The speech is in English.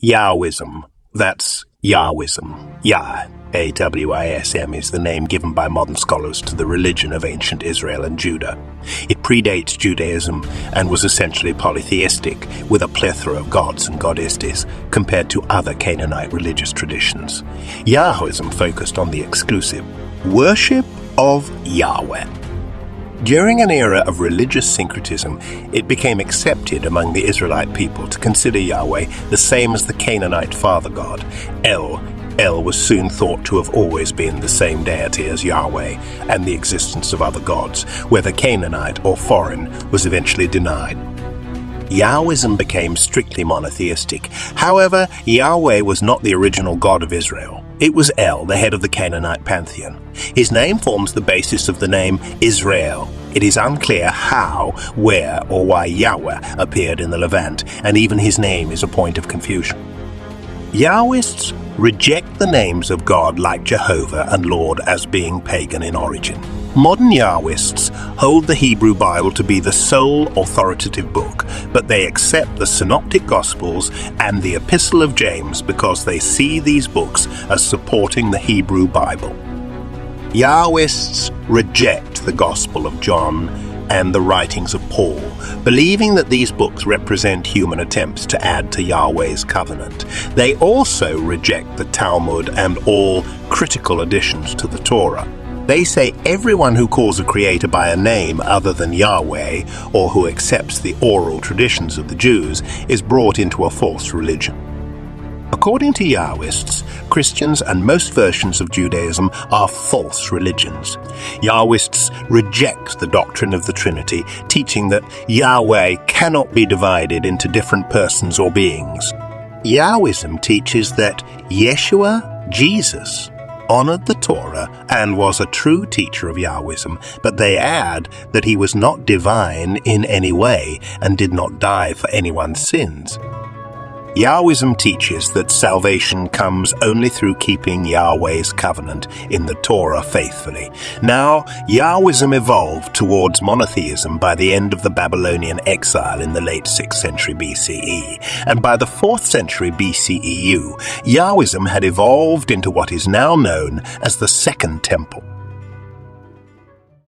Yahwism. That's Yahwism. Yah, A-W-I-S-M, is the name given by modern scholars to the religion of ancient Israel and Judah. It predates Judaism and was essentially polytheistic, with a plethora of gods and goddesses, compared to other Canaanite religious traditions. Yahwism focused on the exclusive worship of Yahweh. During an era of religious syncretism, it became accepted among the Israelite people to consider Yahweh the same as the Canaanite father god, El. El was soon thought to have always been the same deity as Yahweh, and the existence of other gods, whether Canaanite or foreign, was eventually denied. Yahwism became strictly monotheistic. However, Yahweh was not the original God of Israel. It was El, the head of the Canaanite pantheon. His name forms the basis of the name Israel. It is unclear how, where, or why Yahweh appeared in the Levant, and even his name is a point of confusion. Yahwists reject the names of God like Jehovah and Lord as being pagan in origin. Modern Yahwists hold the Hebrew Bible to be the sole authoritative book, but they accept the Synoptic Gospels and the Epistle of James because they see these books as supporting the Hebrew Bible. Yahwists reject the Gospel of John and the writings of Paul, believing that these books represent human attempts to add to Yahweh's covenant. They also reject the Talmud and all critical additions to the Torah. They say everyone who calls a creator by a name other than Yahweh, or who accepts the oral traditions of the Jews, is brought into a false religion. According to Yahwists, Christians and most versions of Judaism are false religions. Yahwists reject the doctrine of the Trinity, teaching that Yahweh cannot be divided into different persons or beings. Yahwism teaches that Yeshua, Jesus, honored the Torah and was a true teacher of Yahwism, but they add that he was not divine in any way and did not die for anyone's sins. Yahwism teaches that salvation comes only through keeping Yahweh's covenant in the Torah faithfully. Now, Yahwism evolved towards monotheism by the end of the Babylonian exile in the late 6th century BCE, and by the 4th century BCEU, Yahwism had evolved into what is now known as the Second Temple.